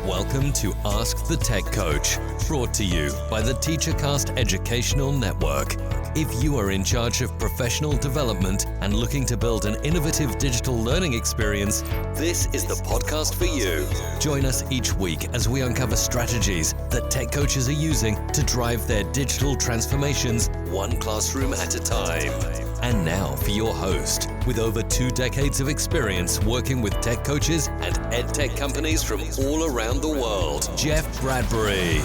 Welcome to Ask the Tech Coach, brought to you by the TeacherCast Educational Network. If you are in charge of professional development and looking to build an innovative digital learning experience, this is the podcast for you. Join us each week as we uncover strategies that tech coaches are using to drive their digital transformations one classroom at a time. And now for your host, with over 2 decades of experience working with tech coaches and ed tech companies from all around the world, Jeff Bradbury.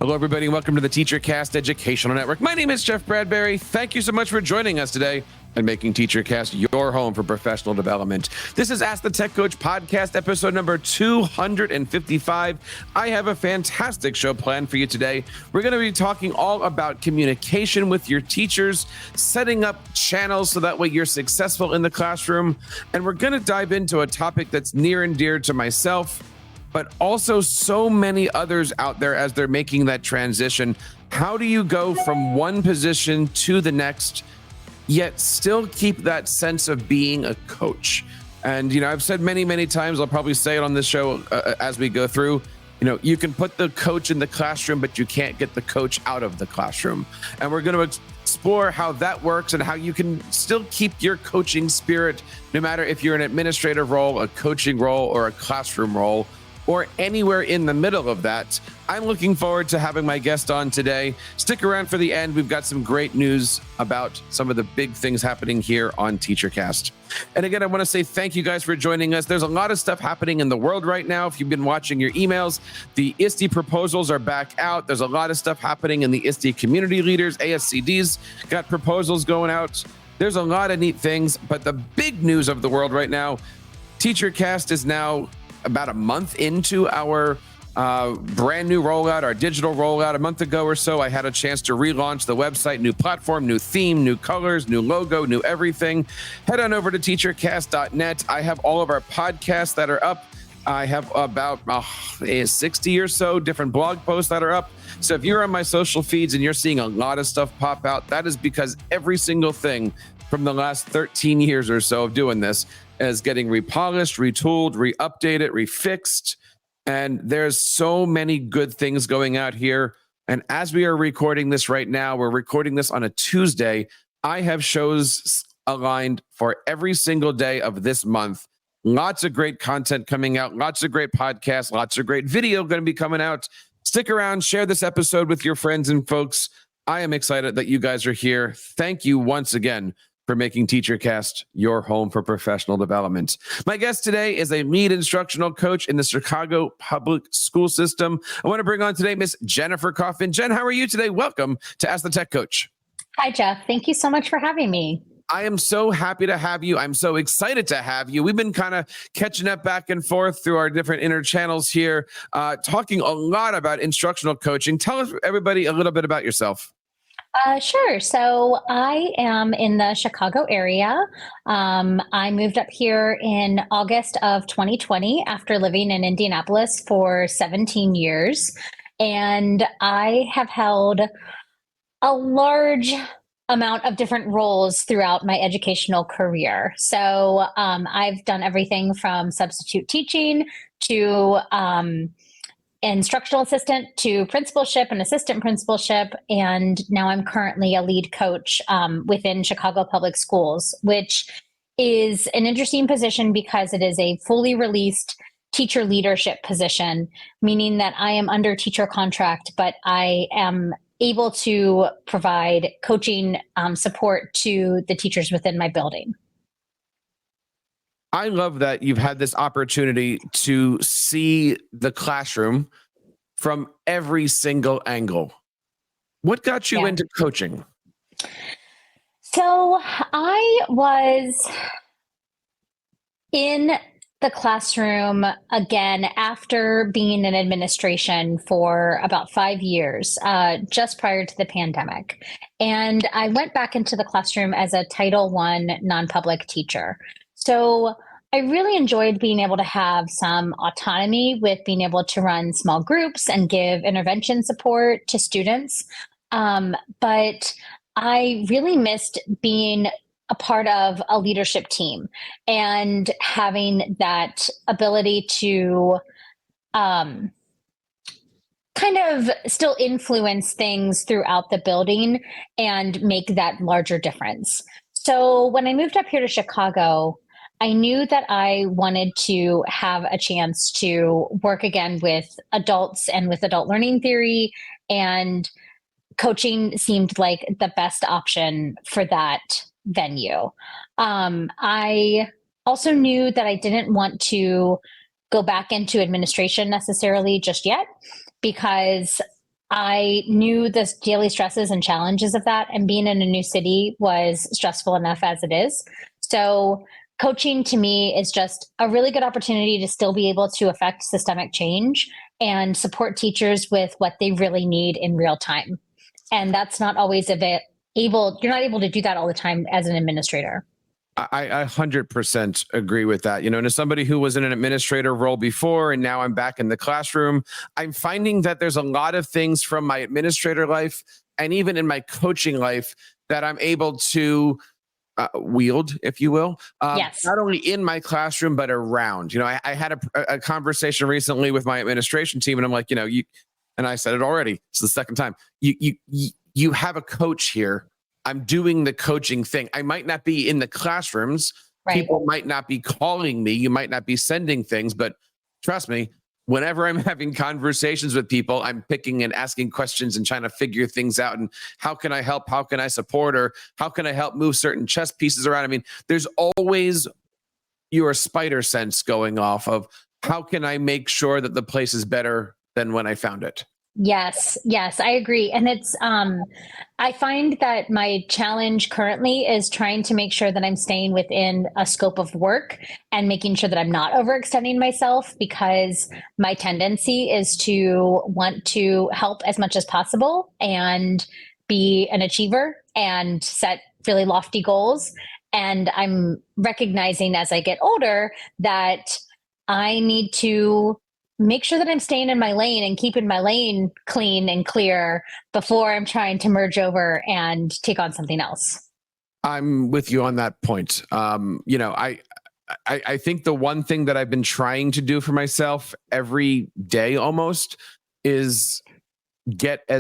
Hello, everybody, and welcome to the TeacherCast Educational Network. My name is Jeff Bradbury. Thank you so much for joining us today and making TeacherCast your home for professional development. This is Ask the Tech Coach podcast, episode number 255. I have a fantastic show planned for you today. We're going to be talking all about communication with your teachers, setting up channels so that way you're successful in the classroom. And we're going to dive into a topic that's near and dear to myself, but also so many others out there as they're making that transition. How do you go from one position to the next, yet still keep that sense of being a coach? And, I've said many, many times, I'll probably say it on this show as we go through, you can put the coach in the classroom, but you can't get the coach out of the classroom. And we're going to explore how that works and how you can still keep your coaching spirit, no matter if you're an administrative role, a coaching role, or a classroom role, or anywhere in the middle of that. I'm looking forward to having my guest on today. Stick around for the end. We've got some great news about some of the big things happening here on TeacherCast. And again, I want to say thank you guys for joining us. There's a lot of stuff happening in the world right now. If you've been watching your emails, the ISTE proposals are back out. There's a lot of stuff happening in the ISTE community leaders. ASCD's got proposals going out. There's a lot of neat things, but the big news of the world right now, TeacherCast is now about a month into our brand new rollout, our digital rollout. A month ago or so, I had a chance to relaunch the website, new platform, new theme, new colors, new logo, new everything. Head on over to teachercast.net. I have all of our podcasts that are up. I have about 60 or so different blog posts that are up. So if you're on my social feeds and you're seeing a lot of stuff pop out, that is because every single thing from the last 13 years or so of doing this is getting repolished, retooled, re-updated, refixed. And there's so many good things going out here. And as we are recording this right now, we're recording this on a Tuesday. I have shows aligned for every single day of this month. Lots of great content coming out, lots of great podcasts, lots of great video going to be coming out. Stick around, share this episode with your friends and folks. I am excited that you guys are here. Thank you once again for making TeacherCast your home for professional development. My guest today is a lead instructional coach in the Chicago public school system. I want to bring on today Miss Jennifer Kaufman. Jen, how are you today? Welcome to Ask the Tech Coach. Hi, Jeff. Thank you so much for having me. I am so happy to have you. I'm so excited to have you. We've been kind of catching up back and forth through our different inner channels here, talking a lot about instructional coaching. Tell us, everybody, a little bit about yourself. Sure. So I am in the Chicago area. I moved up here in August of 2020 after living in Indianapolis for 17 years. And I have held a large amount of different roles throughout my educational career. So I've done everything from substitute teaching to instructional assistant to principalship and assistant principalship. And now I'm currently a lead coach within Chicago Public Schools, which is an interesting position because it is a fully released teacher leadership position, meaning that I am under teacher contract, but I am able to provide coaching support to the teachers within my building. I love that you've had this opportunity to see the classroom from every single angle. What got you into coaching? So I was in the classroom again after being in administration for about 5 years, just prior to the pandemic. And I went back into the classroom as a Title I non-public teacher. So I really enjoyed being able to have some autonomy with being able to run small groups and give intervention support to students. But I really missed being a part of a leadership team and having that ability to um, kind of still influence things throughout the building and make that larger difference. So when I moved up here to Chicago, I knew that I wanted to have a chance to work again with adults and with adult learning theory, and coaching seemed like the best option for that venue. I also knew that I didn't want to go back into administration necessarily just yet, because I knew the daily stresses and challenges of that, and being in a new city was stressful enough as it is. So coaching to me is just a really good opportunity to still be able to affect systemic change and support teachers with what they really need in real time. And that's not always you're not able to do that all the time as an administrator. I 100% agree with that. And as somebody who was in an administrator role before, and now I'm back in the classroom, I'm finding that there's a lot of things from my administrator life and even in my coaching life that I'm able to wield, if you will, Yes. not only in my classroom, but around. I had a conversation recently with my administration team, and I'm like, and I said it already, it's the second time, you have a coach here. I'm doing the coaching thing. I might not be in the classrooms. Right. People might not be calling me. You might not be sending things, but trust me, whenever I'm having conversations with people, I'm picking and asking questions and trying to figure things out. And how can I help? How can I support? Or how can I help move certain chess pieces around? I mean, there's always your spider sense going off of how can I make sure that the place is better than when I found it? Yes, I agree. And it's, I find that my challenge currently is trying to make sure that I'm staying within a scope of work and making sure that I'm not overextending myself, because my tendency is to want to help as much as possible and be an achiever and set really lofty goals. And I'm recognizing as I get older that I need to make sure that I'm staying in my lane and keeping my lane clean and clear before I'm trying to merge over and take on something else. I'm with you on that point. I think the one thing that I've been trying to do for myself every day almost is get I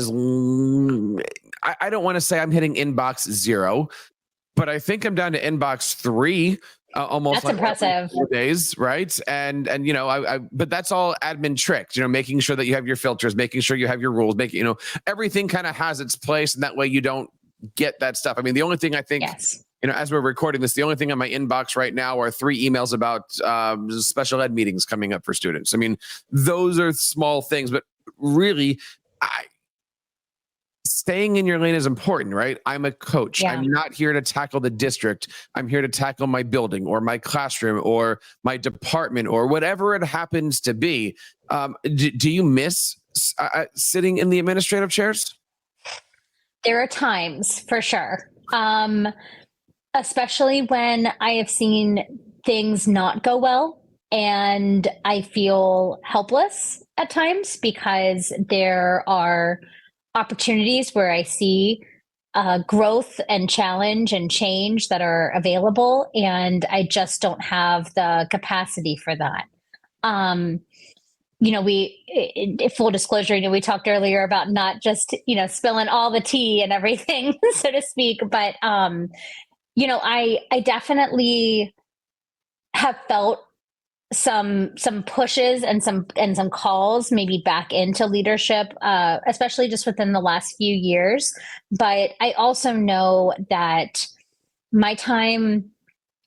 don't want to say I'm hitting inbox 0, but I think I'm down to inbox 3. Almost that's like impressive. 4 days, right? And but that's all admin tricks, making sure that you have your filters, making sure you have your rules, making, everything kind of has its place, and that way you don't get that stuff. I mean, the only thing I think, yes, as we're recording this, the only thing on my inbox right now are 3 emails about special ed meetings coming up for students. I mean, those are small things, but really, staying in your lane is important, right? I'm a coach. Yeah. I'm not here to tackle the district. I'm here to tackle my building or my classroom or my department or whatever it happens to be. Do you miss sitting in the administrative chairs? There are times for sure. Especially when I have seen things not go well and I feel helpless at times, because there are opportunities where I see growth and challenge and change that are available, and I just don't have the capacity for that. Full disclosure, we talked earlier about not just, spilling all the tea and everything, so to speak, but, I definitely have felt some pushes and some calls maybe back into leadership, especially just within the last few years. But I also know that my time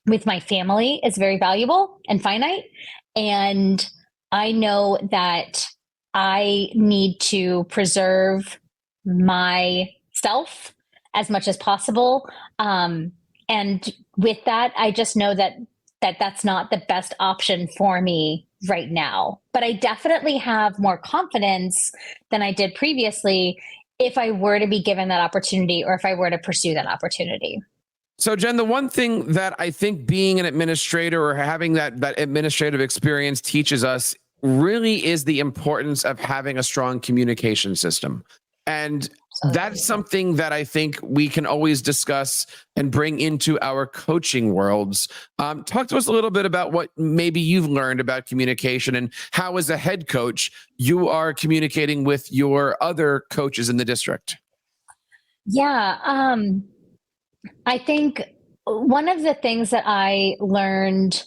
with my family is very valuable and finite. And I know that I need to preserve myself as much as possible. And with that, I just know that that's not the best option for me right now. But I definitely have more confidence than I did previously if I were to be given that opportunity or if I were to pursue that opportunity. So, Jen, the one thing that I think being an administrator or having that administrative experience teaches us really is the importance of having a strong communication system. And that's something that I think we can always discuss and bring into our coaching worlds. Talk to us a little bit about what maybe you've learned about communication and how, as a head coach, you are communicating with your other coaches in the district. Yeah. I think one of the things that I learned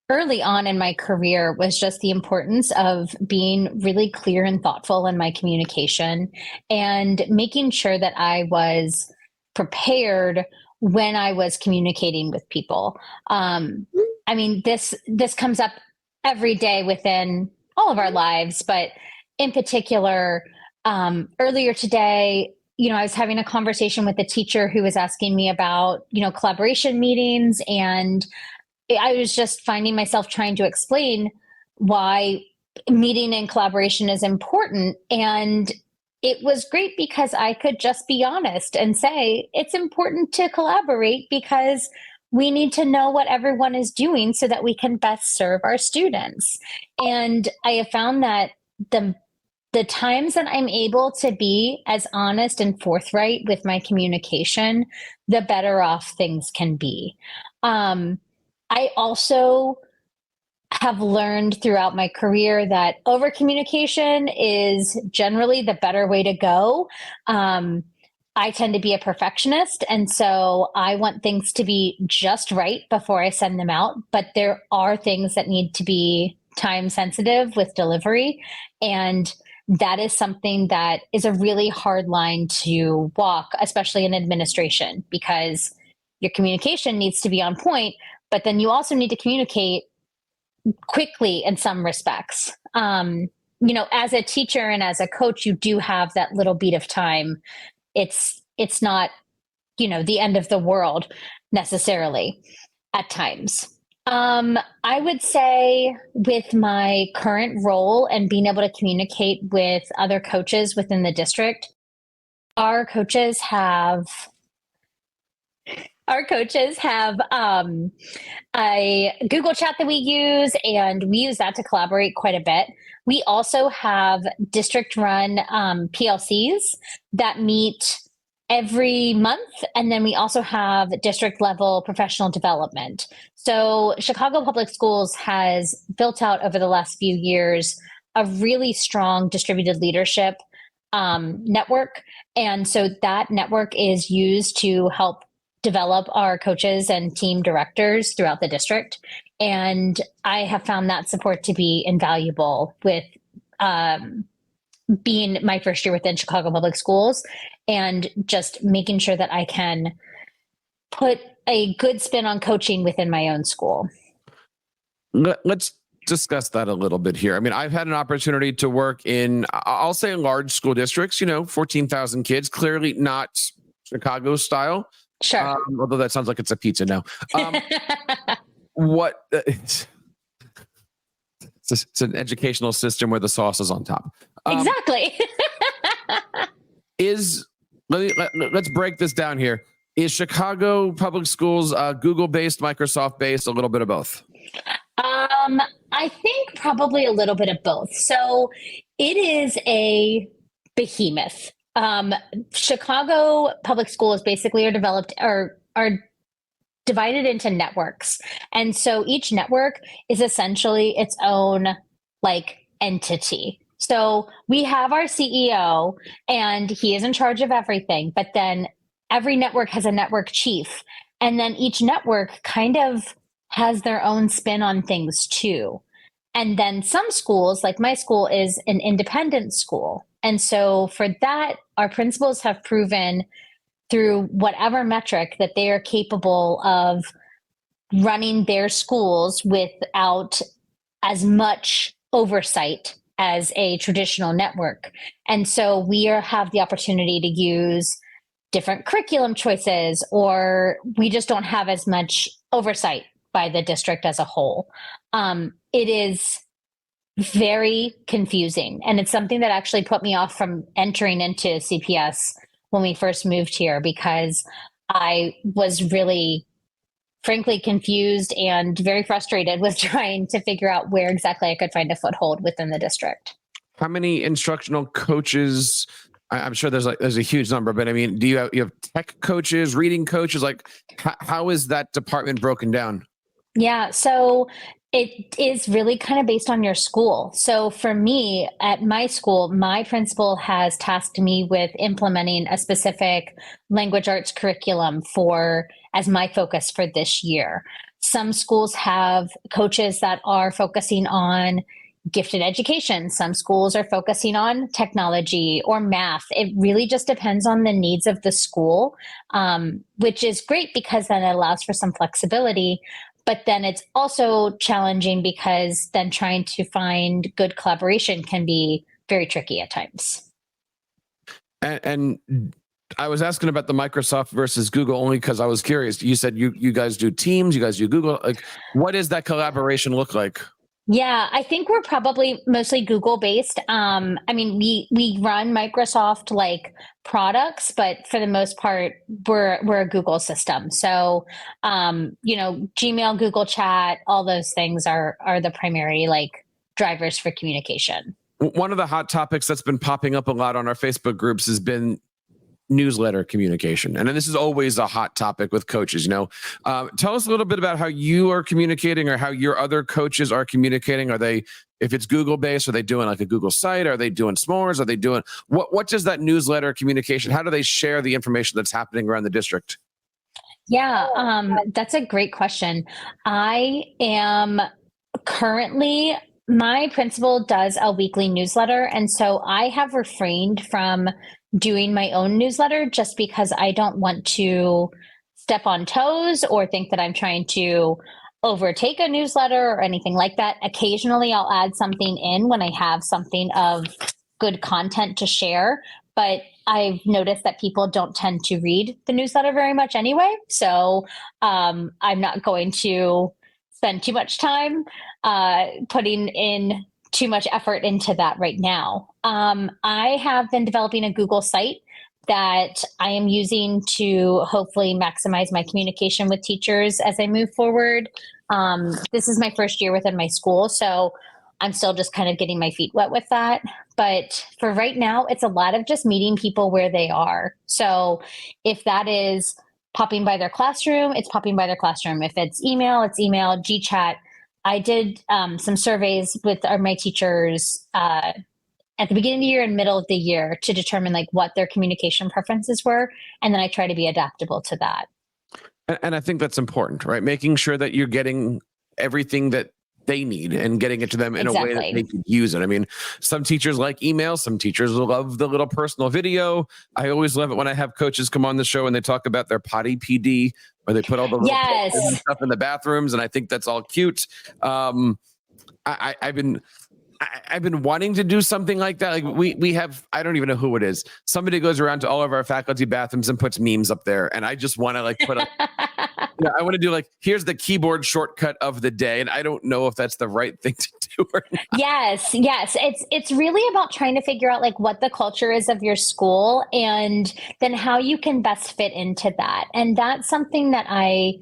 early on in my career was just the importance of being really clear and thoughtful in my communication and making sure that I was prepared when I was communicating with people. I mean, this comes up every day within all of our lives, but in particular, earlier today, I was having a conversation with a teacher who was asking me about, collaboration meetings. And I was just finding myself trying to explain why meeting and collaboration is important. And it was great because I could just be honest and say, it's important to collaborate because we need to know what everyone is doing so that we can best serve our students. And I have found that the times that I'm able to be as honest and forthright with my communication, the better off things can be. I also have learned throughout my career that over communication is generally the better way to go. I tend to be a perfectionist, and so I want things to be just right before I send them out. But there are things that need to be time sensitive with delivery, and that is something that is a really hard line to walk, especially in administration, because your communication needs to be on point, but then you also need to communicate quickly in some respects. As a teacher and as a coach, you do have that little beat of time. It's not, the end of the world necessarily at times. I would say with my current role and being able to communicate with other coaches within the district, our coaches have a Google chat that we use, and we use that to collaborate quite a bit. We also have district-run PLCs that meet every month, and then we also have district-level professional development. So Chicago Public Schools has built out over the last few years a really strong distributed leadership network. And so that network is used to help develop our coaches and team directors throughout the district. And I have found that support to be invaluable with being my first year within Chicago Public Schools and just making sure that I can put a good spin on coaching within my own school. Let's discuss that a little bit here. I mean, I've had an opportunity to work in, I'll say, large school districts, 14,000 kids, clearly not Chicago style. Sure. Although that sounds like it's a pizza now. It's an educational system where the sauce is on top. Exactly. Let's break this down here. Is Chicago Public Schools Google-based, Microsoft-based, a little bit of both? I think probably a little bit of both. So it is a behemoth. Chicago Public Schools basically are divided into networks. And so each network is essentially its own entity. So we have our CEO and he is in charge of everything, but then every network has a network chief. And then each network kind of has their own spin on things too. And then some schools, like my school, is an independent school. And so for that, our principals have proven through whatever metric that they are capable of running their schools without as much oversight as a traditional network. And so we have the opportunity to use different curriculum choices, or we just don't have as much oversight by the district as a whole. It is very confusing. And it's something that actually put me off from entering into CPS when we first moved here, because I was really, frankly, confused and very frustrated with trying to figure out where exactly I could find a foothold within the district. How many instructional coaches? I'm sure there's a huge number, but I mean, do you have tech coaches, reading coaches? Like, how is that department broken down? Yeah, so it is really kind of based on your school. So for me, at my school, my principal has tasked me with implementing a specific language arts curriculum for as my focus for this year. Some schools have coaches that are focusing on gifted education. Some schools are focusing on technology or math. It really just depends on the needs of the school, which is great because then it allows for some flexibility. But then it's also challenging because then trying to find good collaboration can be very tricky at times. And I was asking about the Microsoft versus Google only because I was curious. You said you guys do Teams, you guys do Google. Like, what does that collaboration look like? Yeah, I think we're probably mostly Google based. I mean, we run Microsoft like products, but for the most part, we're a Google system. So, Gmail, Google Chat, all those things are the primary like drivers for communication. One of the hot topics that's been popping up a lot on our Facebook groups has been newsletter communication. And this is always a hot topic with coaches. Tell us a little bit about how you are communicating or how your other coaches are communicating. Are they, if it's Google based, are they doing like a Google site? Are they doing s'mores? Are they doing what does that newsletter communication, how do they share the information that's happening around the district? Yeah, that's a great question. I am currently, my principal does a weekly newsletter. And so I have refrained from doing my own newsletter just because I don't want to step on toes or think that I'm trying to overtake a newsletter or anything like that. Occasionally I'll add something in when I have something of good content to share, but I've noticed that people don't tend to read the newsletter very much anyway. So I'm not going to spend too much time putting in too much effort into that right now. I have been developing a Google site that I am using to hopefully maximize my communication with teachers as I move forward. This is my first year within my school, so I'm still just kind of getting my feet wet with that. But for right now, it's a lot of just meeting people where they are. So if that is popping by their classroom, it's popping by their classroom. If it's email, GChat. I did some surveys with my teachers at the beginning of the year and middle of the year to determine like what their communication preferences were. And then I try to be adaptable to that. And I think that's important, right? Making sure that you're getting everything that they need and getting it to them in a way that they can use it. I mean, some teachers like email, some teachers love the little personal video. I always love it when I have coaches come on the show and they talk about their potty PD, where they put all the little stuff in the bathrooms, and I think that's all cute. I've been wanting to do something like that. Like we have, I don't even know who it is. Somebody goes around to all of our faculty bathrooms and puts memes up there, and I just want to like put up. I want to do like, here's the keyboard shortcut of the day, and I don't know if that's the right thing to do or not. Yes. It's really about trying to figure out like what the culture is of your school and then how you can best fit into that. And that's something that I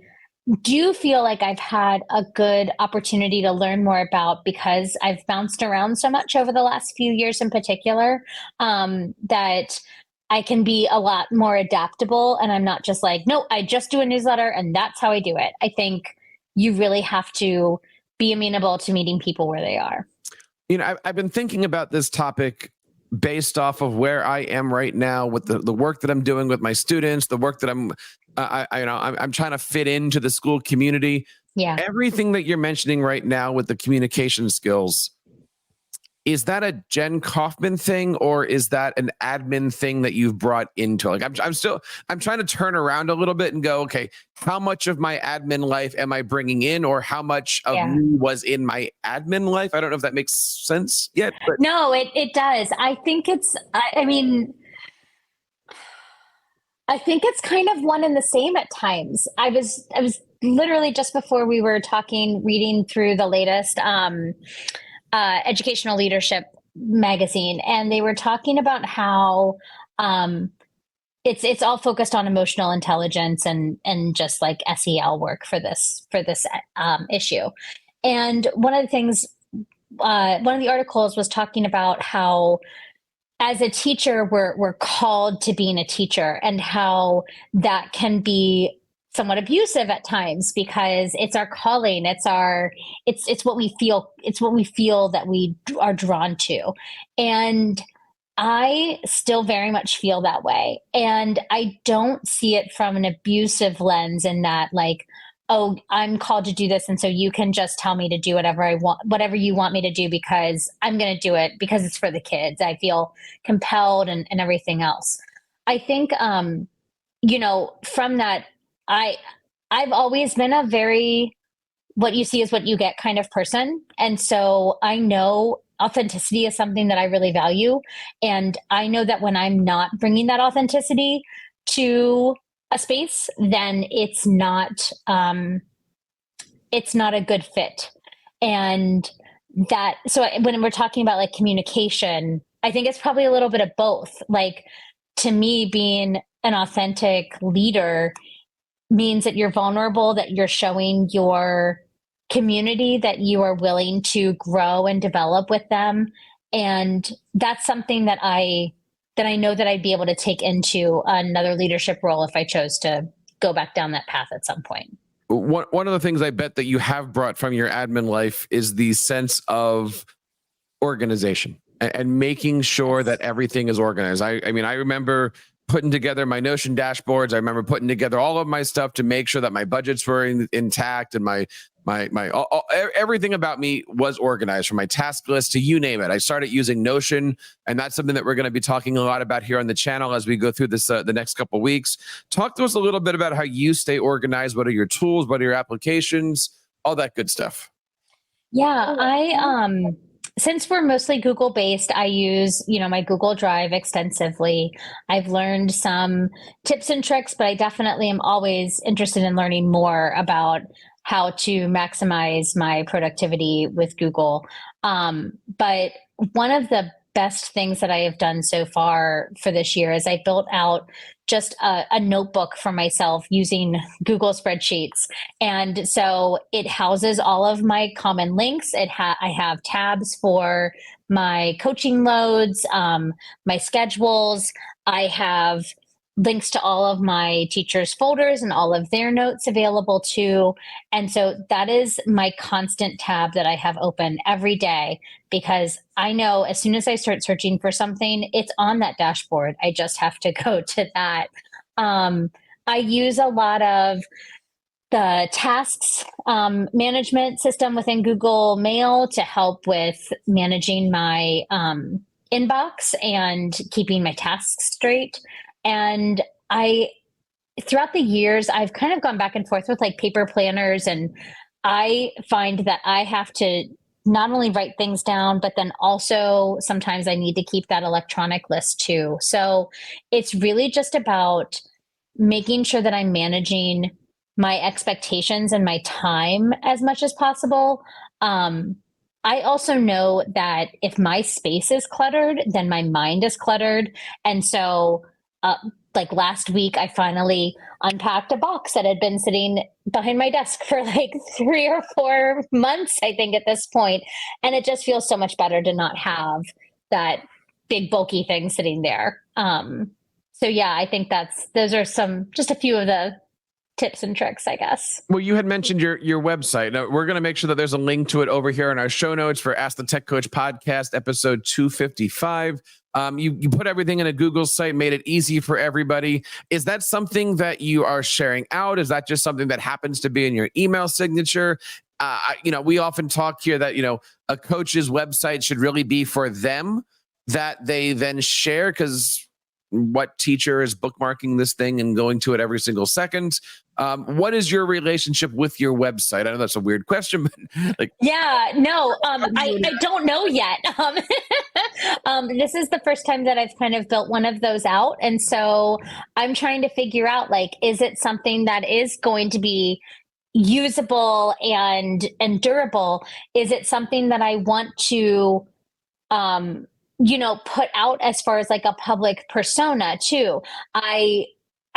do feel like I've had a good opportunity to learn more about because I've bounced around so much over the last few years in particular, that I can be a lot more adaptable, and I'm not just like, no, I just do a newsletter and that's how I do it. I think you really have to be amenable to meeting people where they are. I've been thinking about this topic based off of where I am right now with the work that I'm doing with my students, the work that I'm trying to fit into the school community. Yeah. Everything that you're mentioning right now with the communication skills, is that a Jen Kaufman thing, or is that an admin thing that you've brought into it? Like I'm trying to turn around a little bit and go, okay, how much of my admin life am I bringing in, or how much of me was in my admin life? I don't know if that makes sense yet. But no, it does. I think it's kind of one and the same at times. I was literally just before we were talking, reading through the latest educational leadership magazine, and they were talking about how it's all focused on emotional intelligence and just like SEL work for this issue. And one of the things, one of the articles was talking about how as a teacher we're called to being a teacher, and how that can be somewhat abusive at times because it's our calling, it's what we feel that we are drawn to. And I still very much feel that way. And I don't see it from an abusive lens in that, like, oh, I'm called to do this. And so you can just tell me to do whatever I want, whatever you want me to do, because I'm going to do it because it's for the kids. I feel compelled and everything else. I think, from that, I've always been a very, what you see is what you get kind of person. And so I know authenticity is something that I really value. And I know that when I'm not bringing that authenticity to a space, then it's not a good fit. And so when we're talking about like communication, I think it's probably a little bit of both. Like, to me, being an authentic leader means that you're vulnerable, that you're showing your community that you are willing to grow and develop with them. And that's something that I know that I'd be able to take into another leadership role if I chose to go back down that path at some point. One of the things I bet that you have brought from your admin life is the sense of organization and making sure that everything is organized. I mean, I remember putting together my Notion dashboards. I remember putting together all of my stuff to make sure that my budgets were intact, and everything about me was organized, from my task list to you name it. I started using Notion, and that's something that we're going to be talking a lot about here on the channel as we go through this the next couple of weeks. Talk to us a little bit about how you stay organized. What are your tools? What are your applications? All that good stuff. Yeah, since we're mostly Google based, I use, my Google Drive extensively. I've learned some tips and tricks, but I definitely am always interested in learning more about how to maximize my productivity with Google. But one of the best things that I have done so far for this year is I built out just a notebook for myself using Google spreadsheets. And so it houses all of my common links. I have tabs for my coaching loads, my schedules. I have links to all of my teachers' folders and all of their notes available too. And so that is my constant tab that I have open every day, because I know as soon as I start searching for something, it's on that dashboard. I just have to go to that. I use a lot of the tasks management system within Google Mail to help with managing my inbox and keeping my tasks straight. And throughout the years, I've kind of gone back and forth with like paper planners, and I find that I have to not only write things down, but then also sometimes I need to keep that electronic list too. So it's really just about making sure that I'm managing my expectations and my time as much as possible. I also know that if my space is cluttered, then my mind is cluttered. And so like last week, I finally unpacked a box that had been sitting behind my desk for like 3 or 4 months, I think, at this point. And it just feels so much better to not have that big bulky thing sitting there. So yeah, I think those are just a few of the tips and tricks, I guess. Well, you had mentioned your website. Now, we're going to make sure that there's a link to it over here in our show notes for Ask the Tech Coach podcast, episode 255. You put everything in a Google site, made it easy for everybody. Is that something that you are sharing out? Is that just something that happens to be in your email signature? We often talk here that, a coach's website should really be for them, that they then share, because what teacher is bookmarking this thing and going to it every single second? What is your relationship with your website? I know that's a weird question, but I don't know yet. This is the first time that I've kind of built one of those out. And so I'm trying to figure out, like, is it something that is going to be usable and durable? Is it something that I want to put out as far as like a public persona too. I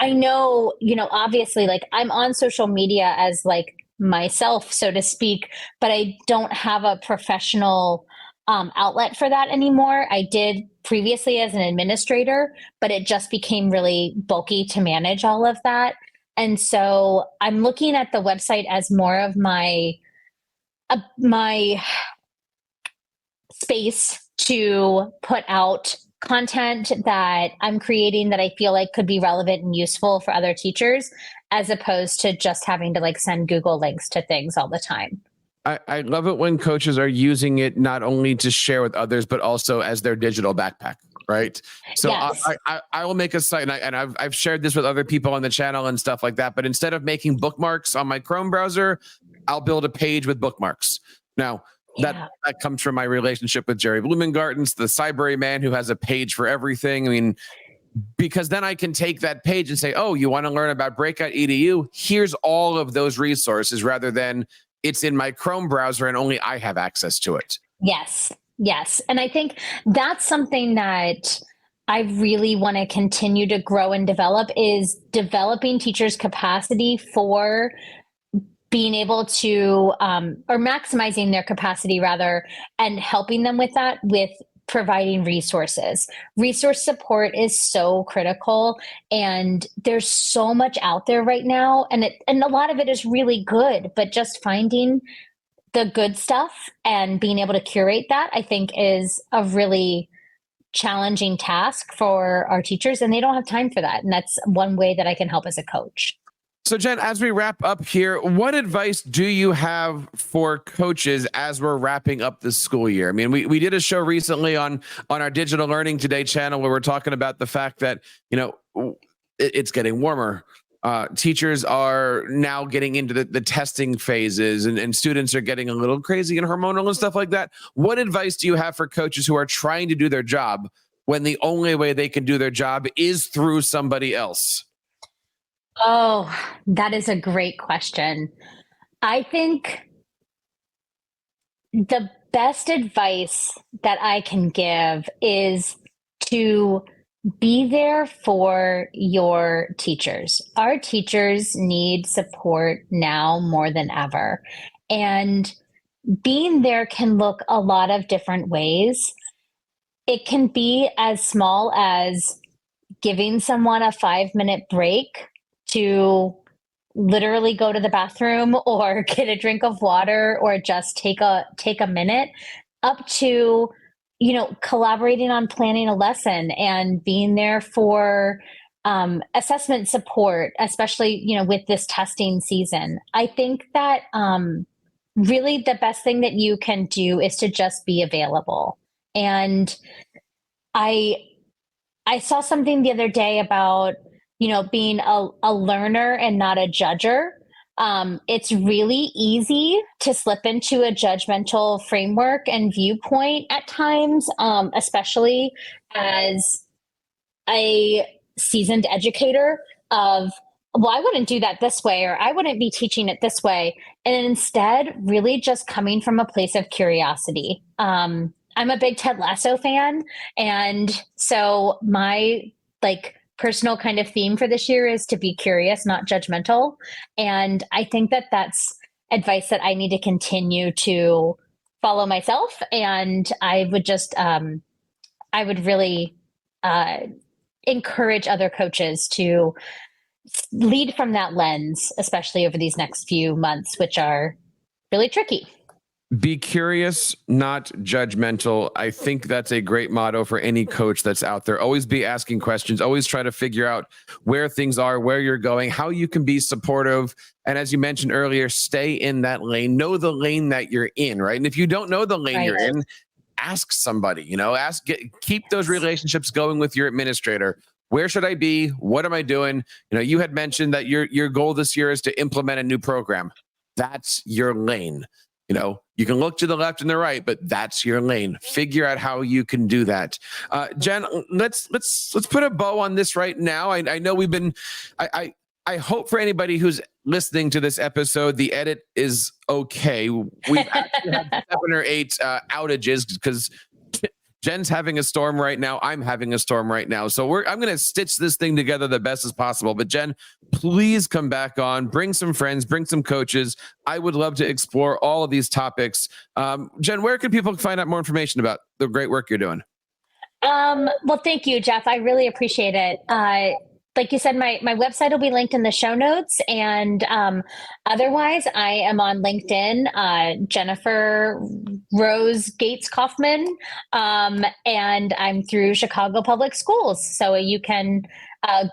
know, obviously, like I'm on social media as like myself, so to speak, but I don't have a professional outlet for that anymore. I did previously as an administrator, but it just became really bulky to manage all of that. And so I'm looking at the website as more of my space to put out content that I'm creating that I feel like could be relevant and useful for other teachers, as opposed to just having to like send Google links to things all the time. I love it when coaches are using it not only to share with others, but also as their digital backpack, right? So Yes. I will make a site, and I've shared this with other people on the channel and stuff like that. But instead of making bookmarks on my Chrome browser, I'll build a page with bookmarks. Now, that comes from my relationship with Jerry Blumengarten's, the Cybery man who has a page for everything. I mean, because then I can take that page and say, oh, you want to learn about Breakout EDU? Here's all of those resources, rather than it's in my Chrome browser and only I have access to it. Yes. Yes. And I think that's something that I really want to continue to grow and develop, is developing teachers' capacity for being able to, or maximizing their capacity rather, and helping them with that, with providing resources. Resource support is so critical, and there's so much out there right now, and a lot of it is really good, but just finding the good stuff and being able to curate that, I think, is a really challenging task for our teachers, and they don't have time for that. And that's one way that I can help as a coach. So, Jen, as we wrap up here, what advice do you have for coaches as we're wrapping up the school year? I mean, we did a show recently on our Digital Learning Today channel where we're talking about the fact that, it's getting warmer. Teachers are now getting into the testing phases, and students are getting a little crazy and hormonal and stuff like that. What advice do you have for coaches who are trying to do their job when the only way they can do their job is through somebody else? Oh, that is a great question. I think the best advice that I can give is to be there for your teachers. Our teachers need support now more than ever. And being there can look a lot of different ways. It can be as small as giving someone a 5-minute break to literally go to the bathroom or get a drink of water or just take a minute, up to collaborating on planning a lesson and being there for assessment support, especially with this testing season. I think that really the best thing that you can do is to just be available. And I saw something the other day about being a learner and not a judger. It's really easy to slip into a judgmental framework and viewpoint at times, especially as a seasoned educator of, well, I wouldn't do that this way, or I wouldn't be teaching it this way. And instead, really just coming from a place of curiosity. I'm a big Ted Lasso fan. And so my personal kind of theme for this year is to be curious, not judgmental. And I think that that's advice that I need to continue to follow myself. And I would just, I would really encourage other coaches to lead from that lens, especially over these next few months, which are really tricky. Be curious, not judgmental. I think that's a great motto for any coach that's out there. Always be asking questions. Always try to figure out where things are, where you're going, how you can be supportive. And as you mentioned earlier, stay in that lane. Know the lane that you're in, right? And if you don't know the lane you're in, ask somebody. Keep those relationships going with your administrator. Where should I be? What am I doing? You had mentioned that your goal this year is to implement a new program. That's your lane. You can look to the left and the right, but that's your lane. Figure out how you can do that. Jen, let's put a bow on this right now. I know we've been, I hope for anybody who's listening to this episode, the edit is okay. We've actually had 7 or 8 outages because Jen's having a storm right now. I'm having a storm right now. So I'm going to stitch this thing together the best as possible. But Jen, please come back on, bring some friends, bring some coaches. I would love to explore all of these topics. Jen, where can people find out more information about the great work you're doing? Well, thank you, Jeff. I really appreciate it. Like you said, my website will be linked in the show notes. And otherwise, I am on LinkedIn, Jennifer Rose Gates Kaufman, and I'm through Chicago Public Schools. So you can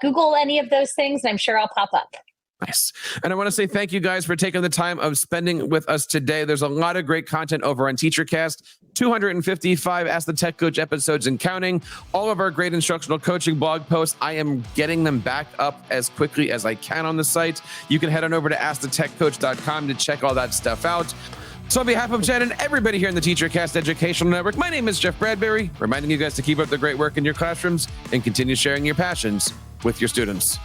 Google any of those things, and I'm sure I'll pop up. Nice. And I want to say thank you guys for taking the time of spending with us today. There's a lot of great content over on TeacherCast, 255 Ask the Tech Coach episodes and counting. All of our great instructional coaching blog posts, I am getting them back up as quickly as I can on the site. You can head on over to AskTheTechCoach.com to check all that stuff out. So on behalf of Jen and everybody here in the TeacherCast Educational Network, my name is Jeff Bradbury, reminding you guys to keep up the great work in your classrooms and continue sharing your passions with your students.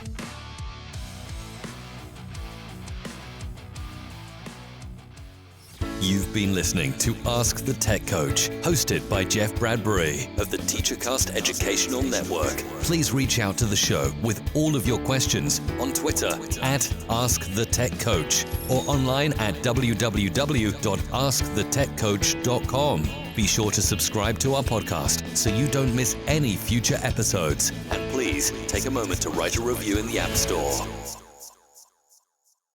You've been listening to Ask the Tech Coach, hosted by Jeff Bradbury of the TeacherCast Educational Network. Please reach out to the show with all of your questions on Twitter at AskTheTechCoach or online at www.askthetechcoach.com. Be sure to subscribe to our podcast so you don't miss any future episodes. And please take a moment to write a review in the App Store.